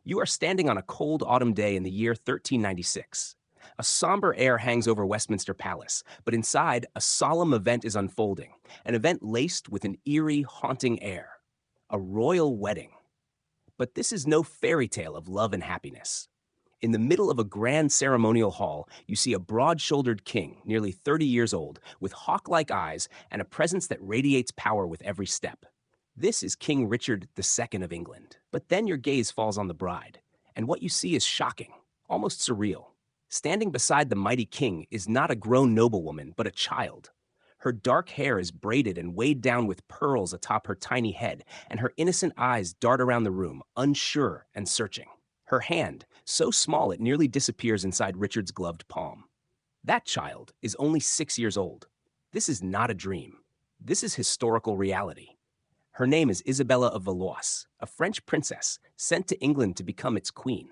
You are standing on a cold autumn day in the year 1396. A somber air hangs over Westminster Palace, but inside, a solemn event is unfolding, an event laced with an eerie, haunting air. A royal wedding. But this is no fairy tale of love and happiness. In the middle of a grand ceremonial hall, you see a broad shouldered king, nearly 30 years old, with hawk like eyes and a presence that radiates power with every step. This is King Richard II of England. But then your gaze falls on the bride, and what you see is shocking, almost surreal. Standing beside the mighty king is not a grown noblewoman, but a child. Her dark hair is braided and weighed down with pearls atop her tiny head, and her innocent eyes dart around the room, unsure and searching. Her hand, so small it nearly disappears inside Richard's gloved palm. That child is only 6 years old. This is not a dream. This is historical reality. Her name is Isabella of Valois, a French princess sent to England to become its queen.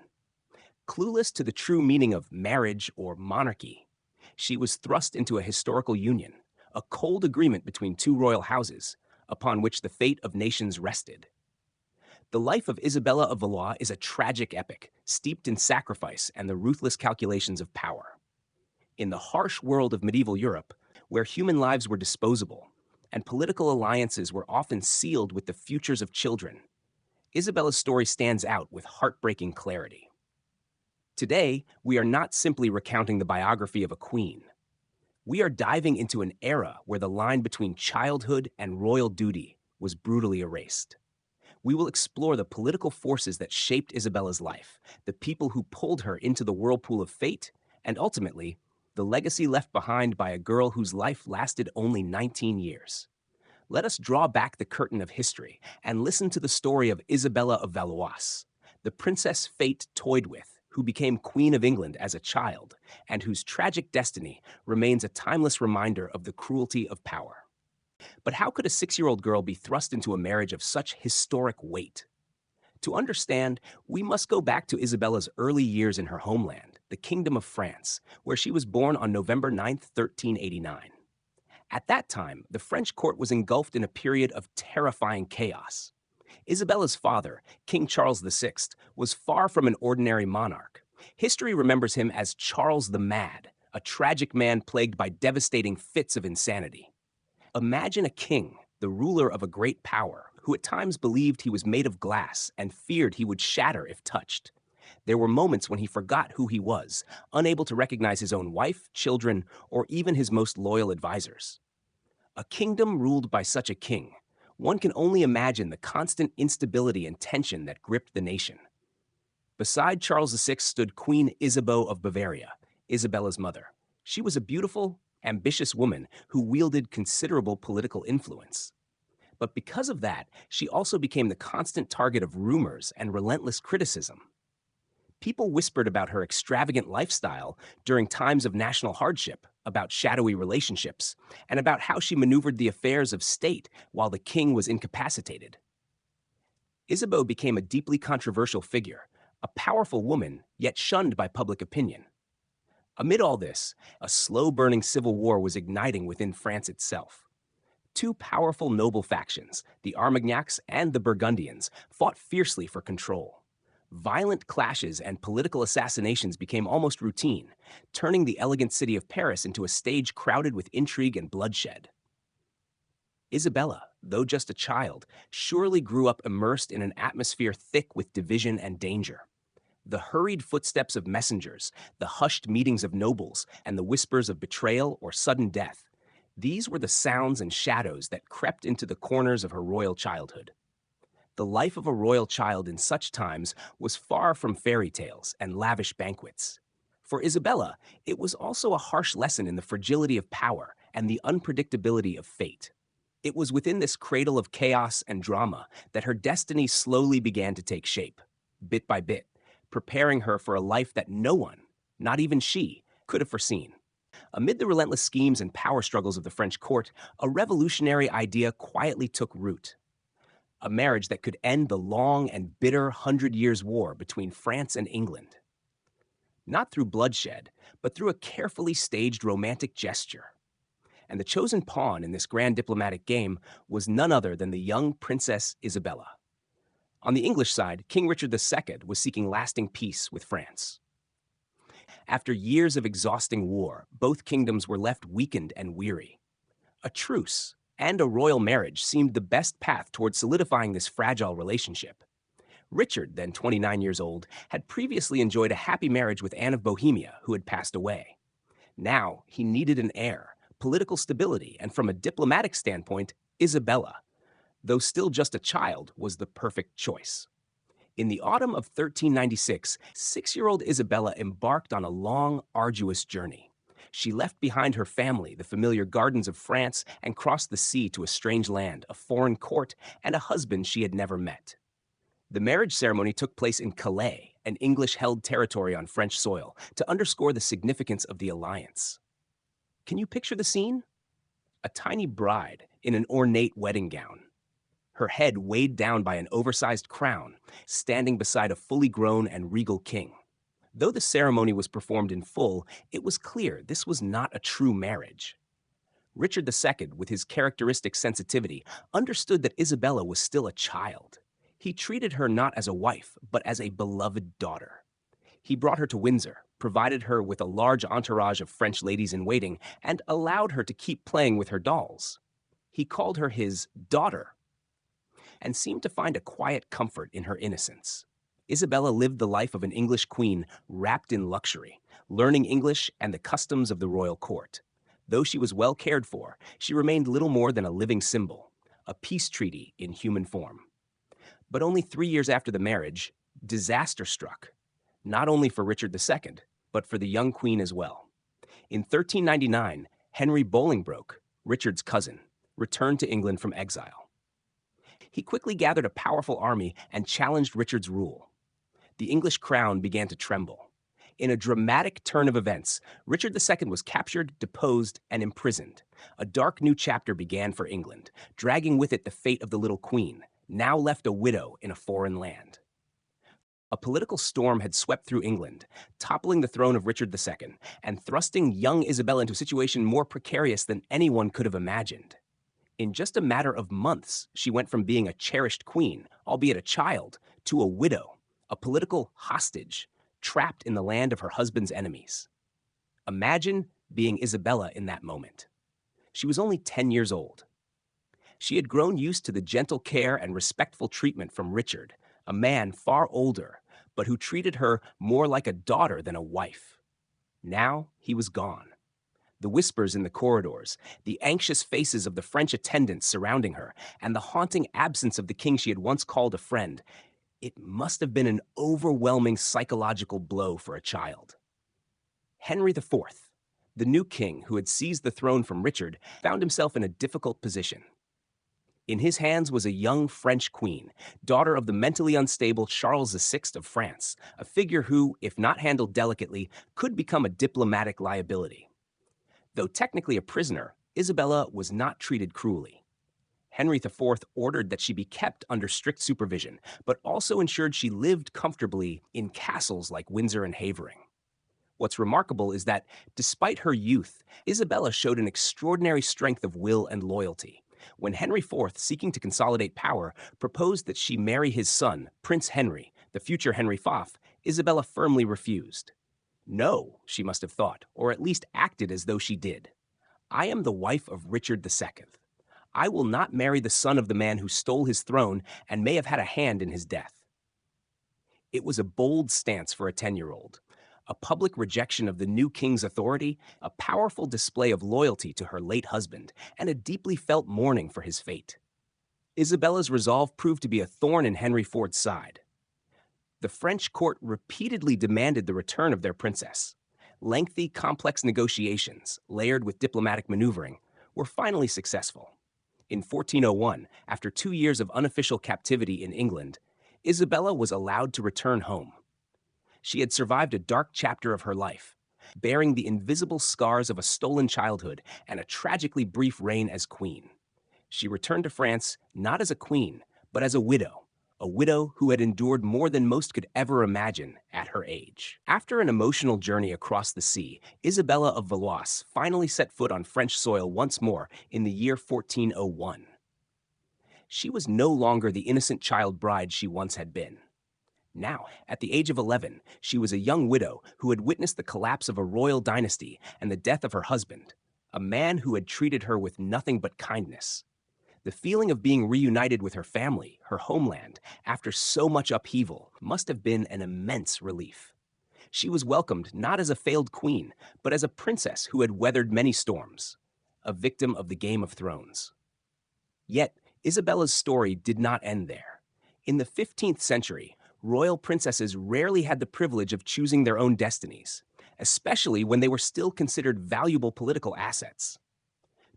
Clueless to the true meaning of marriage or monarchy, she was thrust into a historical union, a cold agreement between two royal houses, upon which the fate of nations rested. The life of Isabella of Valois is a tragic epic, steeped in sacrifice and the ruthless calculations of power. In the harsh world of medieval Europe, where human lives were disposable and political alliances were often sealed with the futures of children, Isabella's story stands out with heartbreaking clarity. Today, we are not simply recounting the biography of a queen. We are diving into an era where the line between childhood and royal duty was brutally erased. We will explore the political forces that shaped Isabella's life, the people who pulled her into the whirlpool of fate, and ultimately, the legacy left behind by a girl whose life lasted only 19 years. Let us draw back the curtain of history and listen to the story of Isabella of Valois, the princess fate toyed with, who became Queen of England as a child, and whose tragic destiny remains a timeless reminder of the cruelty of power. But how could a 6-year-old girl be thrust into a marriage of such historic weight? To understand, we must go back to Isabella's early years in her homeland, the Kingdom of France, where she was born on November 9, 1389. At that time, the French court was engulfed in a period of terrifying chaos. Isabella's father, King Charles VI, was far from an ordinary monarch. History remembers him as Charles the Mad, a tragic man plagued by devastating fits of insanity. Imagine a king, the ruler of a great power, who at times believed he was made of glass and feared he would shatter if touched. There were moments when he forgot who he was, unable to recognize his own wife, children, or even his most loyal advisors. A kingdom ruled by such a king, one can only imagine the constant instability and tension that gripped the nation. Beside Charles VI stood Queen Isabeau of Bavaria, Isabella's mother. She was a beautiful, ambitious woman who wielded considerable political influence. But because of that, she also became the constant target of rumors and relentless criticism. People whispered about her extravagant lifestyle during times of national hardship, about shadowy relationships, and about how she maneuvered the affairs of state while the king was incapacitated. Isabeau became a deeply controversial figure, a powerful woman, yet shunned by public opinion. Amid all this, a slow-burning civil war was igniting within France itself. Two powerful noble factions, the Armagnacs and the Burgundians, fought fiercely for control. Violent clashes and political assassinations became almost routine, turning the elegant city of Paris into a stage crowded with intrigue and bloodshed. Isabella, though just a child, surely grew up immersed in an atmosphere thick with division and danger. The hurried footsteps of messengers, the hushed meetings of nobles, and the whispers of betrayal or sudden death, these were the sounds and shadows that crept into the corners of her royal childhood. The life of a royal child in such times was far from fairy tales and lavish banquets. For Isabella, it was also a harsh lesson in the fragility of power and the unpredictability of fate. It was within this cradle of chaos and drama that her destiny slowly began to take shape, bit by bit, preparing her for a life that no one, not even she, could have foreseen. Amid the relentless schemes and power struggles of the French court, a revolutionary idea quietly took root. A marriage that could end the long and bitter 100 Years' War between France and England. Not through bloodshed, but through a carefully staged romantic gesture. And the chosen pawn in this grand diplomatic game was none other than the young Princess Isabella. On the English side, King Richard II was seeking lasting peace with France. After years of exhausting war, both kingdoms were left weakened and weary. A truce and a royal marriage seemed the best path toward solidifying this fragile relationship. Richard, then 29 years old, had previously enjoyed a happy marriage with Anne of Bohemia, who had passed away. Now he needed an heir, political stability, and from a diplomatic standpoint, Isabella, though still just a child, was the perfect choice. In the autumn of 1396, 6-year-old Isabella embarked on a long, arduous journey. She left behind her family, the familiar gardens of France, and crossed the sea to a strange land, a foreign court, and a husband she had never met. The marriage ceremony took place in Calais, an English-held territory on French soil, to underscore the significance of the alliance. Can you picture the scene? A tiny bride in an ornate wedding gown, her head weighed down by an oversized crown, standing beside a fully grown and regal king. Though the ceremony was performed in full, it was clear this was not a true marriage. Richard II, with his characteristic sensitivity, understood that Isabella was still a child. He treated her not as a wife, but as a beloved daughter. He brought her to Windsor, provided her with a large entourage of French ladies-in-waiting, and allowed her to keep playing with her dolls. He called her his daughter, and seemed to find a quiet comfort in her innocence. Isabella lived the life of an English queen wrapped in luxury, learning English and the customs of the royal court. Though she was well cared for, she remained little more than a living symbol, a peace treaty in human form. But only 3 years after the marriage, disaster struck, not only for Richard II, but for the young queen as well. In 1399, Henry Bolingbroke, Richard's cousin, returned to England from exile. He quickly gathered a powerful army and challenged Richard's rule. The English crown began to tremble. In a dramatic turn of events, Richard II was captured, deposed, and imprisoned. A dark new chapter began for England, dragging with it the fate of the little queen, now left a widow in a foreign land. A political storm had swept through England, toppling the throne of Richard II and thrusting young Isabella into a situation more precarious than anyone could have imagined. In just a matter of months, she went from being a cherished queen, albeit a child, to a widow, a political hostage, trapped in the land of her husband's enemies. Imagine being Isabella in that moment. She was only 10 years old. She had grown used to the gentle care and respectful treatment from Richard, a man far older, but who treated her more like a daughter than a wife. Now he was gone. The whispers in the corridors, the anxious faces of the French attendants surrounding her, and the haunting absence of the king she had once called a friend, it must have been an overwhelming psychological blow for a child. Henry IV, the new king who had seized the throne from Richard, found himself in a difficult position. In his hands was a young French queen, daughter of the mentally unstable Charles VI of France, a figure who, if not handled delicately, could become a diplomatic liability. Though technically a prisoner, Isabella was not treated cruelly. Henry IV ordered that she be kept under strict supervision, but also ensured she lived comfortably in castles like Windsor and Havering. What's remarkable is that, despite her youth, Isabella showed an extraordinary strength of will and loyalty. When Henry IV, seeking to consolidate power, proposed that she marry his son, Prince Henry, the future Henry IV, Isabella firmly refused. No, she must have thought, or at least acted as though she did. I am the wife of Richard II. I will not marry the son of the man who stole his throne and may have had a hand in his death. It was a bold stance for a 10-year-old, a public rejection of the new king's authority, a powerful display of loyalty to her late husband, and a deeply felt mourning for his fate. Isabella's resolve proved to be a thorn in Henry IV's side. The French court repeatedly demanded the return of their princess. Lengthy, complex negotiations, layered with diplomatic maneuvering, were finally successful. In 1401, after 2 years of unofficial captivity in England, Isabella was allowed to return home. She had survived a dark chapter of her life, bearing the invisible scars of a stolen childhood and a tragically brief reign as queen. She returned to France not as a queen, but as a widow who had endured more than most could ever imagine at her age. After an emotional journey across the sea, Isabella of Valois finally set foot on French soil once more in the year 1401. She was no longer the innocent child bride she once had been. Now, at the age of 11, she was a young widow who had witnessed the collapse of a royal dynasty and the death of her husband, a man who had treated her with nothing but kindness. The feeling of being reunited with her family, her homeland, after so much upheaval must have been an immense relief. She was welcomed not as a failed queen, but as a princess who had weathered many storms, a victim of the Game of Thrones. Yet, Isabella's story did not end there. In the 15th century, royal princesses rarely had the privilege of choosing their own destinies, especially when they were still considered valuable political assets.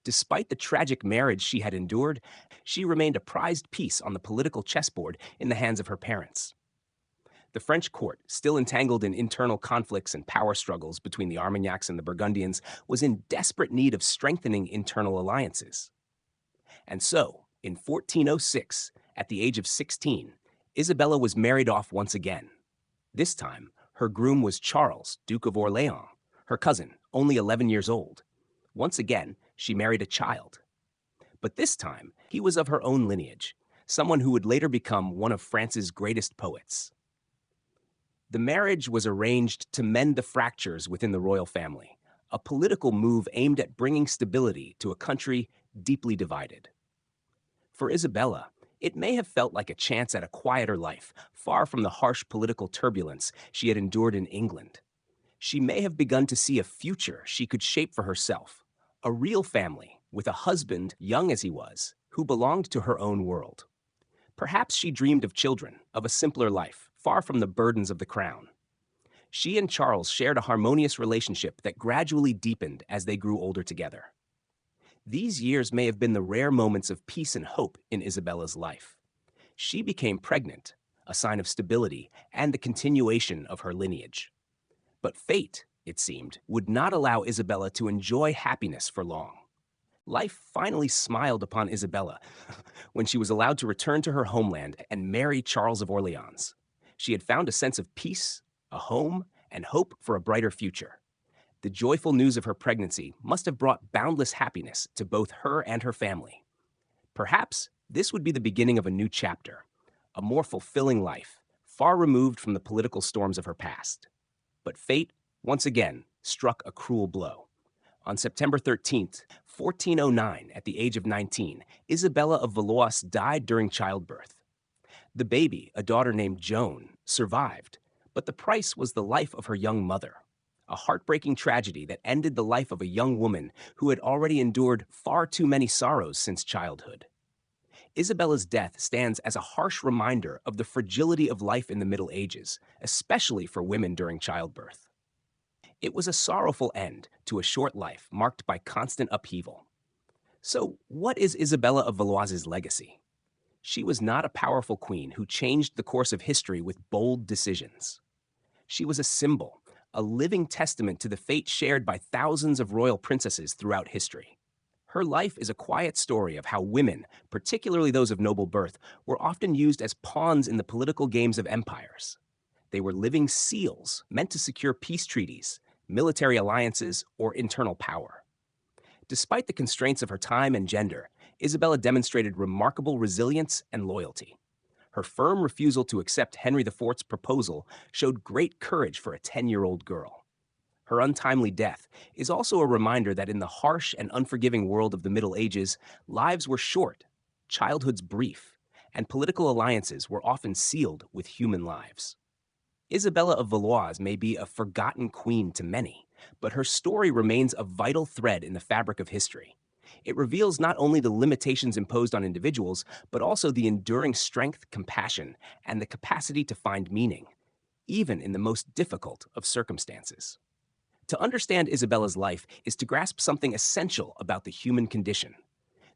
Despite the tragic marriage she had endured, she remained a prized piece on the political chessboard in the hands of her parents. The French court, still entangled in internal conflicts and power struggles between the Armagnacs and the Burgundians, was in desperate need of strengthening internal alliances. And so, in 1406, at the age of 16, Isabella was married off once again. This time, her groom was Charles, Duke of Orléans, her cousin, only 11 years old. Once again, she married a child. But this time, he was of her own lineage, someone who would later become one of France's greatest poets. The marriage was arranged to mend the fractures within the royal family, a political move aimed at bringing stability to a country deeply divided. For Isabella, it may have felt like a chance at a quieter life, far from the harsh political turbulence she had endured in England. She may have begun to see a future she could shape for herself, a real family with a husband, young as he was, who belonged to her own world. Perhaps she dreamed of children, of a simpler life, far from the burdens of the crown. She and Charles shared a harmonious relationship that gradually deepened as they grew older together. These years may have been the rare moments of peace and hope in Isabella's life. She became pregnant, a sign of stability and the continuation of her lineage. But fate, it seemed, would not allow Isabella to enjoy happiness for long. Life finally smiled upon Isabella when she was allowed to return to her homeland and marry Charles of Orleans. She had found a sense of peace, a home, and hope for a brighter future. The joyful news of her pregnancy must have brought boundless happiness to both her and her family. Perhaps this would be the beginning of a new chapter, a more fulfilling life, far removed from the political storms of her past. But fate, once again, struck a cruel blow. On September 13th, 1409, at the age of 19, Isabella of Valois died during childbirth. The baby, a daughter named Joan, survived, but the price was the life of her young mother, a heartbreaking tragedy that ended the life of a young woman who had already endured far too many sorrows since childhood. Isabella's death stands as a harsh reminder of the fragility of life in the Middle Ages, especially for women during childbirth. It was a sorrowful end to a short life marked by constant upheaval. So, what is Isabella of Valois's legacy? She was not a powerful queen who changed the course of history with bold decisions. She was a symbol, a living testament to the fate shared by thousands of royal princesses throughout history. Her life is a quiet story of how women, particularly those of noble birth, were often used as pawns in the political games of empires. They were living seals meant to secure peace treaties, military alliances, or internal power. Despite the constraints of her time and gender, Isabella demonstrated remarkable resilience and loyalty. Her firm refusal to accept Henry IV's proposal showed great courage for a 10-year-old girl. Her untimely death is also a reminder that in the harsh and unforgiving world of the Middle Ages, lives were short, childhoods brief, and political alliances were often sealed with human lives. Isabella of Valois may be a forgotten queen to many, but her story remains a vital thread in the fabric of history. It reveals not only the limitations imposed on individuals, but also the enduring strength, compassion, and the capacity to find meaning, even in the most difficult of circumstances. To understand Isabella's life is to grasp something essential about the human condition: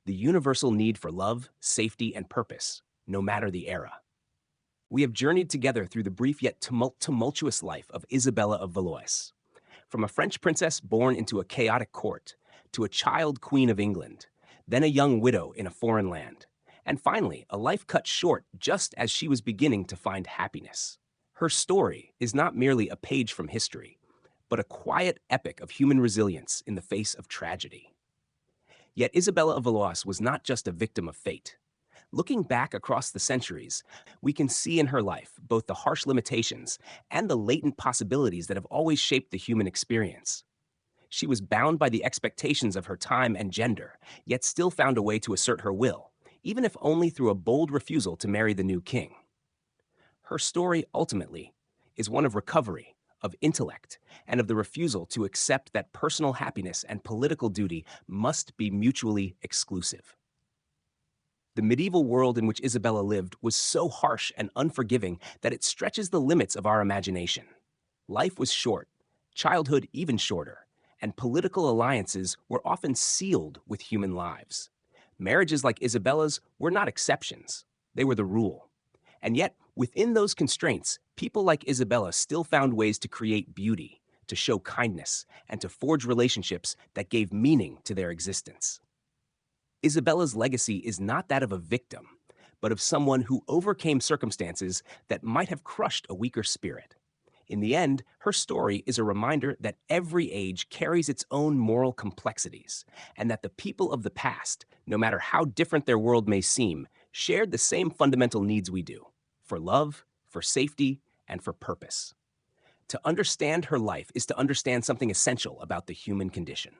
the universal need for love, safety, and purpose, no matter the era. We have journeyed together through the brief yet tumultuous life of Isabella of Valois. From a French princess born into a chaotic court, to a child queen of England, then a young widow in a foreign land, and finally a life cut short just as she was beginning to find happiness. Her story is not merely a page from history, but a quiet epic of human resilience in the face of tragedy. Yet Isabella of Valois was not just a victim of fate. Looking back across the centuries, we can see in her life both the harsh limitations and the latent possibilities that have always shaped the human experience. She was bound by the expectations of her time and gender, yet still found a way to assert her will, even if only through a bold refusal to marry the new king. Her story, ultimately, is one of recovery, of intellect, and of the refusal to accept that personal happiness and political duty must be mutually exclusive. The medieval world in which Isabella lived was so harsh and unforgiving that it stretches the limits of our imagination. Life was short, childhood even shorter, and political alliances were often sealed with human lives. Marriages like Isabella's were not exceptions, they were the rule. And yet, within those constraints, people like Isabella still found ways to create beauty, to show kindness, and to forge relationships that gave meaning to their existence. Isabella's legacy is not that of a victim, but of someone who overcame circumstances that might have crushed a weaker spirit. In the end, her story is a reminder that every age carries its own moral complexities, and that the people of the past, no matter how different their world may seem, shared the same fundamental needs we do: for love, for safety, and for purpose. To understand her life is to understand something essential about the human condition.